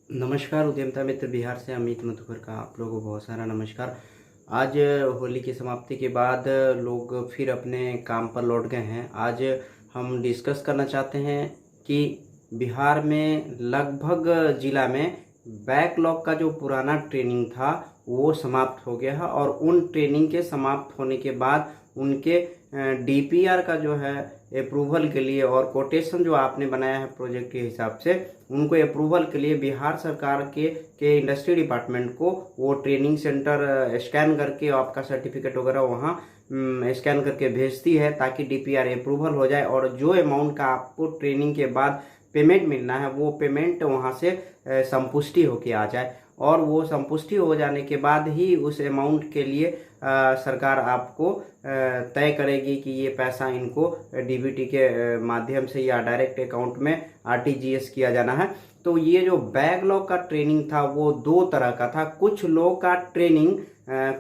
नमस्कार उद्यमिता मित्र बिहार से अमित मधुकर का आप लोगों को बहुत सारा नमस्कार। आज होली की समाप्ति के बाद लोग फिर अपने काम पर लौट गए हैं। आज हम डिस्कस करना चाहते हैं कि बिहार में लगभग ज़िला में बैकलॉग का जो पुराना ट्रेनिंग था वो समाप्त हो गया है और उन ट्रेनिंग के समाप्त होने के बाद उनके डीपीआर का जो है अप्रूवल के लिए और कोटेशन जो आपने बनाया है प्रोजेक्ट के हिसाब से उनको अप्रूवल के लिए बिहार सरकार के इंडस्ट्री डिपार्टमेंट को वो ट्रेनिंग सेंटर स्कैन करके आपका सर्टिफिकेट वगैरह वहाँ स्कैन करके भेजती है ताकि डीपीआर अप्रूवल हो जाए और जो अमाउंट का आपको ट्रेनिंग के बाद पेमेंट मिलना है वो पेमेंट वहाँ से संपुष्टि होके आ जाए और वो संपुष्टि हो जाने के बाद ही उस अमाउंट के लिए सरकार आपको तय करेगी कि ये पैसा इनको डीबीटी के माध्यम से या डायरेक्ट अकाउंट में आरटीजीएस किया जाना है। तो ये जो बैकलॉग का ट्रेनिंग था वो दो तरह का था। कुछ लोग का ट्रेनिंग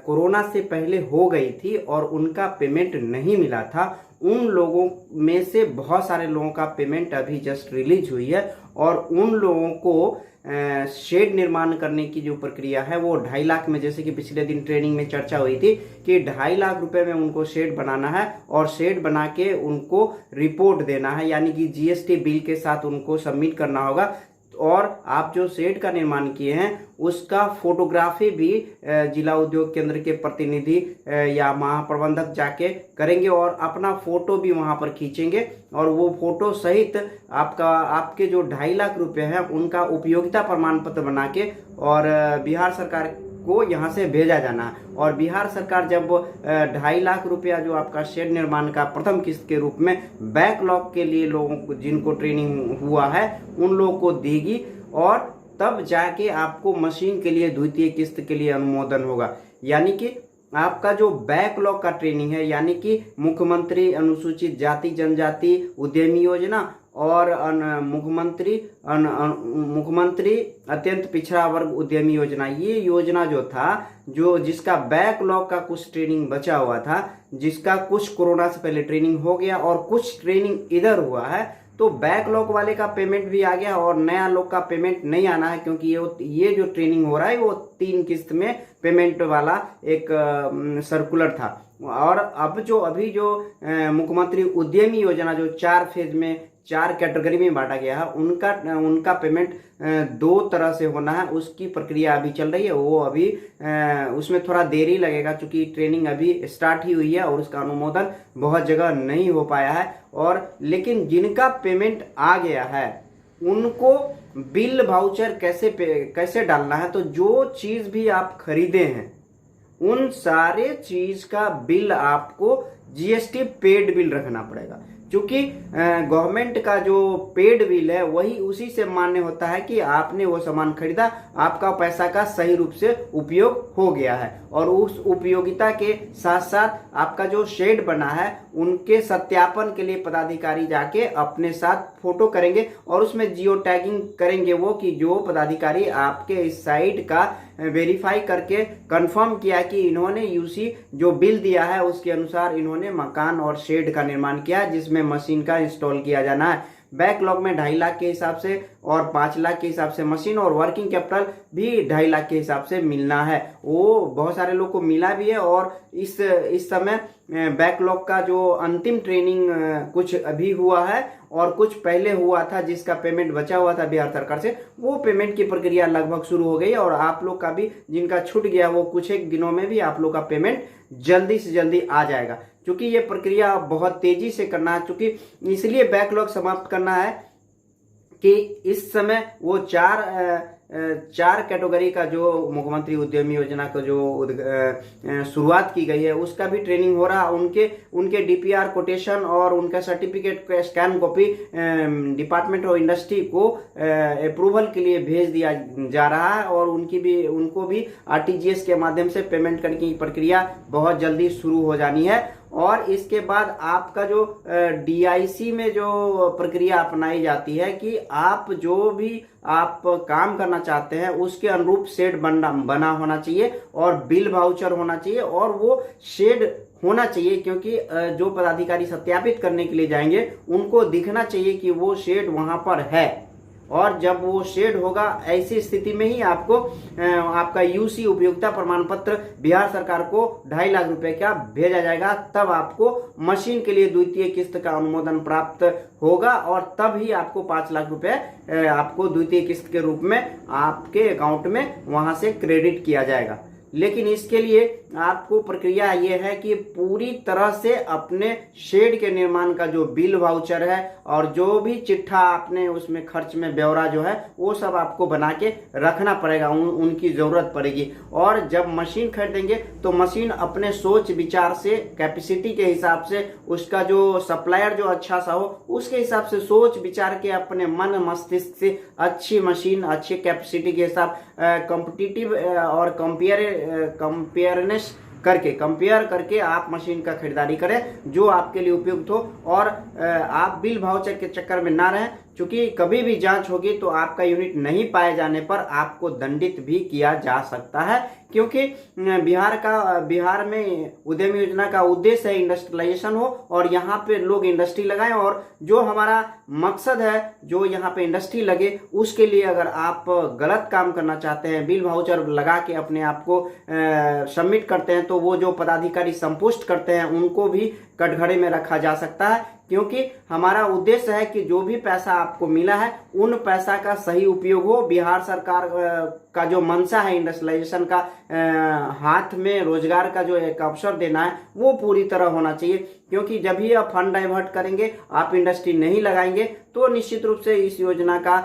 कोरोना से पहले हो गई थी और उनका पेमेंट नहीं मिला था। उन लोगों में से बहुत सारे लोगों का पेमेंट अभी जस्ट रिलीज हुई है और उन लोगों को शेड निर्माण करने की जो प्रक्रिया है वो 2.5 लाख में, जैसे कि पिछले दिन ट्रेनिंग में चर्चा हुई थी कि 2.5 लाख रुपए में उनको शेड बनाना है और शेड बना के उनको रिपोर्ट देना है, यानी कि जीएसटी बिल के साथ उनको सबमिट करना होगा। और आप जो शेड का निर्माण किए हैं उसका फोटोग्राफी भी जिला उद्योग केंद्र के प्रतिनिधि या महाप्रबंधक जाके करेंगे और अपना फोटो भी वहां पर खींचेंगे और वो फोटो सहित आपके जो 2.5 लाख रुपए हैं उनका उपयोगिता प्रमाण पत्र बना के और बिहार सरकार को यहाँ से भेजा जाना है। और बिहार सरकार जब 2.5 लाख रुपया जो आपका शेड निर्माण का प्रथम किस्त के रूप में बैकलॉग के लिए लोगों को जिनको ट्रेनिंग हुआ है उन लोगों को देगी और तब जाके आपको मशीन के लिए द्वितीय किस्त के लिए अनुमोदन होगा। यानी कि आपका जो बैकलॉग का ट्रेनिंग है, यानी कि मुख्यमंत्री अनुसूचित जाति जनजाति उद्यमी योजना और मुख्यमंत्री अत्यंत पिछड़ा वर्ग उद्यमी योजना, ये योजना जो था जिसका बैकलॉग का कुछ ट्रेनिंग बचा हुआ था, जिसका कुछ कोरोना से पहले ट्रेनिंग हो गया और कुछ ट्रेनिंग इधर हुआ है, तो बैकलॉग वाले का पेमेंट भी आ गया और नया लोग का पेमेंट नहीं आना है क्योंकि ये जो ट्रेनिंग हो रहा है वो 3 किस्त में पेमेंट वाला एक सर्कुलर था। और अभी जो मुख्यमंत्री उद्यमी योजना जो 4 फेज में 4 कैटेगरी में बांटा गया है उनका पेमेंट 2 तरह से होना है, उसकी प्रक्रिया अभी चल रही है। वो अभी उसमें थोड़ा देरी लगेगा क्योंकि ट्रेनिंग अभी स्टार्ट ही हुई है और उसका अनुमोदन बहुत जगह नहीं हो पाया है। और लेकिन जिनका पेमेंट आ गया है उनको बिल वाउचर कैसे डालना है, तो जो चीज भी आप खरीदे हैं उन सारे चीज का बिल आपको जीएसटी पेड बिल रखना पड़ेगा क्योंकि गवर्नमेंट का जो पेड बिल है वही उसी से मान्य होता है कि आपने वो सामान खरीदा, आपका पैसा का सही रूप से उपयोग हो गया है। और उस उपयोगिता के साथ साथ आपका जो शेड बना है उनके सत्यापन के लिए पदाधिकारी जाके अपने साथ फोटो करेंगे और उसमें जियो टैगिंग करेंगे वो कि जो पदाधिकारी आपके इस साइट का वेरीफाई करके कंफर्म किया कि इन्होंने यूसी जो बिल दिया है उसके अनुसार इन्होंने मकान और शेड का निर्माण किया जिसमें मशीन का इंस्टॉल किया जाना है। बैकलॉग में 2.5 लाख के हिसाब से और 5 लाख के हिसाब से मशीन और वर्किंग कैपिटल भी 2.5 लाख के हिसाब से मिलना है। वो बहुत सारे लोग को मिला भी है और इस समय बैकलॉग का जो अंतिम ट्रेनिंग कुछ अभी हुआ है और कुछ पहले हुआ था जिसका पेमेंट बचा हुआ था बिहार सरकार से, वो पेमेंट की प्रक्रिया लगभग शुरू हो गई और आप लोग का भी जिनका छूट गया वो कुछ एक दिनों में भी आप लोग का पेमेंट जल्दी से जल्दी आ जाएगा क्योंकि ये प्रक्रिया बहुत तेजी से करना है। क्योंकि इसलिए बैकलॉग समाप्त करना है कि इस समय वो चार कैटेगरी का जो मुख्यमंत्री उद्यमी योजना का जो शुरुआत की गई है उसका भी ट्रेनिंग हो रहा है। उनके डीपीआर कोटेशन और उनका सर्टिफिकेट का scan copy department of industry को अप्रूवल के लिए भेज दिया जा रहा है और उनको भी आरटीजीएस के माध्यम से पेमेंट करने की प्रक्रिया बहुत जल्दी शुरू हो जानी है। और इसके बाद आपका जो डीआईसी में जो प्रक्रिया अपनाई जाती है कि आप जो भी आप काम करना चाहते हैं उसके अनुरूप शेड बना होना चाहिए और बिल वाउचर होना चाहिए और वो शेड होना चाहिए क्योंकि जो पदाधिकारी सत्यापित करने के लिए जाएंगे उनको दिखना चाहिए कि वो शेड वहां पर है। और जब वो शेड होगा ऐसी स्थिति में ही आपको आपका यूसी उपयोगिता प्रमाण पत्र बिहार सरकार को 2.5 लाख रुपए का भेजा जाएगा। तब आपको मशीन के लिए द्वितीय किस्त का अनुमोदन प्राप्त होगा और तब ही आपको 5 लाख रुपए आपको द्वितीय किस्त के रूप में आपके अकाउंट में वहां से क्रेडिट किया जाएगा। लेकिन इसके लिए आपको प्रक्रिया ये है कि पूरी तरह से अपने शेड के निर्माण का जो बिल वाउचर है और जो भी चिट्ठा आपने उसमें खर्च में ब्यौरा जो है वो सब आपको बना के रखना पड़ेगा, उनकी जरूरत पड़ेगी। और जब मशीन खरीदेंगे तो मशीन अपने सोच विचार से, कैपेसिटी के हिसाब से, उसका जो सप्लायर जो अच्छा सा हो उसके हिसाब से सोच विचार के अपने मन मस्तिष्क से अच्छी मशीन, अच्छी कैपेसिटी के हिसाब कॉम्पिटिटिव और कंपेयर करके आप मशीन का खरीदारी करें जो आपके लिए उपयुक्त हो। और आप बिल वाउचर के चक्कर में ना रहें, क्योंकि कभी भी जांच होगी तो आपका यूनिट नहीं पाए जाने पर आपको दंडित भी किया जा सकता है। क्योंकि बिहार में उद्यमी योजना का उद्देश्य है इंडस्ट्रियलाइजेशन हो और यहाँ पे लोग इंडस्ट्री लगाएं। और जो हमारा मकसद है जो यहाँ पे इंडस्ट्री लगे, उसके लिए अगर आप गलत काम करना चाहते हैं, बिल वाउचर लगा के अपने आप को सबमिट करते हैं, तो वो जो पदाधिकारी संपुष्ट करते हैं उनको भी कटघरे में रखा जा सकता है। क्योंकि हमारा उद्देश्य है कि जो भी पैसा आपको मिला है उन पैसा का सही उपयोग हो। बिहार सरकार का जो मंशा है इंडस्ट्रियलाइजेशन का, हाथ में रोजगार का जो एक अवसर देना है, वो पूरी तरह होना चाहिए। क्योंकि जब भी आप फंड डाइवर्ट करेंगे, आप इंडस्ट्री नहीं लगाएंगे, तो निश्चित रूप से इस योजना का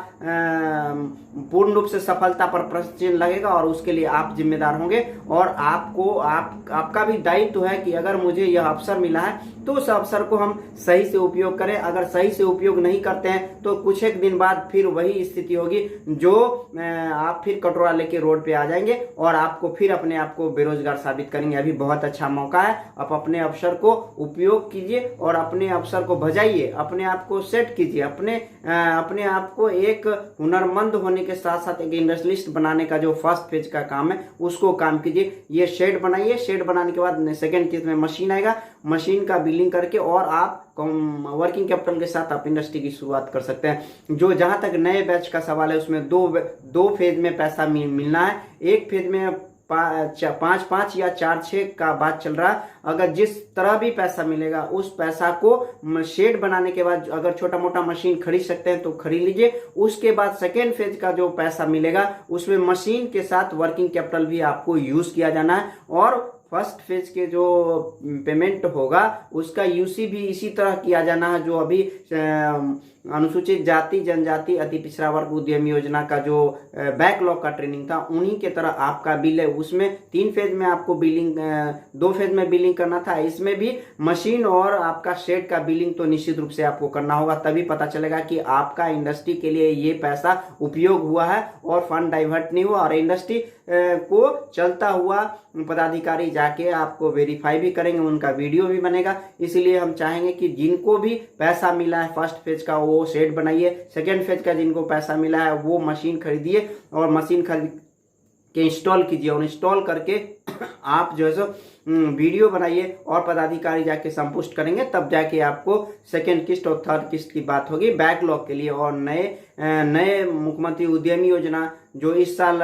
पूर्ण रूप से सफलता पर प्रश्न चिन्ह लगेगा और उसके लिए आप जिम्मेदार होंगे। और आपका भी दायित्व है कि अगर मुझे यह अवसर मिला है तो उस अवसर को हम सही से उपयोग करें। अगर सही से उपयोग नहीं करते हैं तो कुछ एक दिन बाद फिर वही स्थिति होगी जो आप फिर कटोरा लेके रोड पे आ जाएंगे और आपको फिर अपने आप को बेरोजगार साबित करेंगे। अभी बहुत अच्छा मौका है, आप अपने अवसर को उपयोग कीजिए और अपने अवसर को बजाइए, अपने आप को सेट कीजिए, अपने आप को एक हुनरमंद होने के साथ साथ एक इंडस्ट्रियलिस्ट बनाने का जो फर्स्ट फेज का काम है उसको काम कीजिए। ये शेड बनाइए, शेड बनाने के बाद सेकेंड केस में मशीन आएगा, मशीन का बिलिंग करके और आप वर्किंग कैपिटल के साथ आप इंडस्ट्री की शुरुआत कर सकते हैं। जो जहां तक नए बैच का सवाल है उसमें दो फेज में पैसा मिलना है। एक फेज में 5 या 4-6 का बात चल रहा है। अगर जिस तरह भी पैसा मिलेगा उस पैसा को शेड बनाने के बाद अगर छोटा मोटा मशीन खरीद सकते हैं तो खरीद लीजिए। उसके बाद सेकेंड फेज का जो पैसा मिलेगा उसमें मशीन के साथ वर्किंग कैपिटल भी आपको यूज किया जाना है। और फर्स्ट फेज के जो पेमेंट होगा उसका यूसी भी इसी तरह किया जाना है जो अभी अनुसूचित जाति जनजाति अति पिछड़ा वर्ग उद्यमी योजना का जो बैकलॉग का ट्रेनिंग था उन्हीं के तरह आपका बिल है। उसमें 3 फेज में आपको बिलिंग, 2 फेज में बिलिंग करना था। इसमें भी मशीन और आपका शेड का बिलिंग तो निश्चित रूप से आपको करना होगा, तभी पता चलेगा कि आपका इंडस्ट्री के लिए ये पैसा उपयोग हुआ है और फंड डाइवर्ट नहीं हुआ। और इंडस्ट्री को चलता हुआ पदाधिकारी जाके आपको वेरीफाई भी करेंगे, उनका वीडियो भी बनेगा। इसलिए हम चाहेंगे कि जिनको भी पैसा मिला है फर्स्ट फेज का वो शेड बनाइए, सेकेंड फेज का जिनको पैसा मिला है वो मशीन खरीदिए और मशीन खरीद के इंस्टॉल कीजिए। और इंस्टॉल करके आप जो है सो वीडियो बनाइए और पदाधिकारी जाके संपुष्ट करेंगे, तब जाके आपको सेकेंड किस्त और थर्ड किस्त की बात होगी बैकलॉग के लिए। और नए मुख्यमंत्री उद्यमी योजना जो इस साल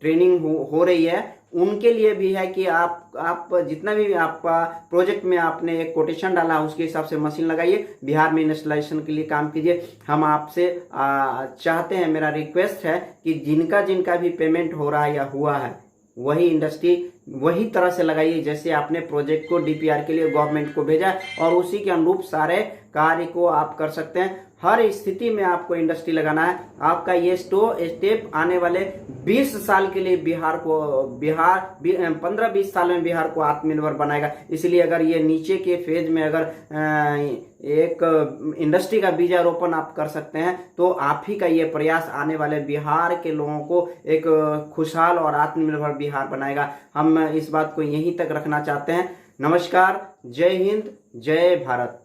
ट्रेनिंग हो रही है उनके लिए भी है कि आप जितना भी आपका प्रोजेक्ट में आपने एक कोटेशन डाला उसके हिसाब से मशीन लगाइए, बिहार में इंडस्ट्रियलाइजेशन के लिए काम कीजिए। हम आपसे चाहते हैं, मेरा रिक्वेस्ट है कि जिनका भी पेमेंट हो रहा है या हुआ है वही इंडस्ट्री वही तरह से लगाइए जैसे आपने प्रोजेक्ट को डीपीआर के लिए गवर्नमेंट को भेजा और उसी के अनुरूप सारे कार्य को आप कर सकते हैं। हर स्थिति में आपको इंडस्ट्री लगाना है। आपका ये स्टेप आने वाले 20 साल के लिए 15-20 साल में बिहार को आत्मनिर्भर बनाएगा। इसलिए अगर ये नीचे के फेज में अगर एक इंडस्ट्री का बीजारोपण आप कर सकते हैं तो आप ही का ये प्रयास आने वाले बिहार के लोगों को एक खुशहाल और आत्मनिर्भर बिहार बनाएगा। हम इस बात को यहीं तक रखना चाहते हैं। नमस्कार, जय हिंद, जय भारत।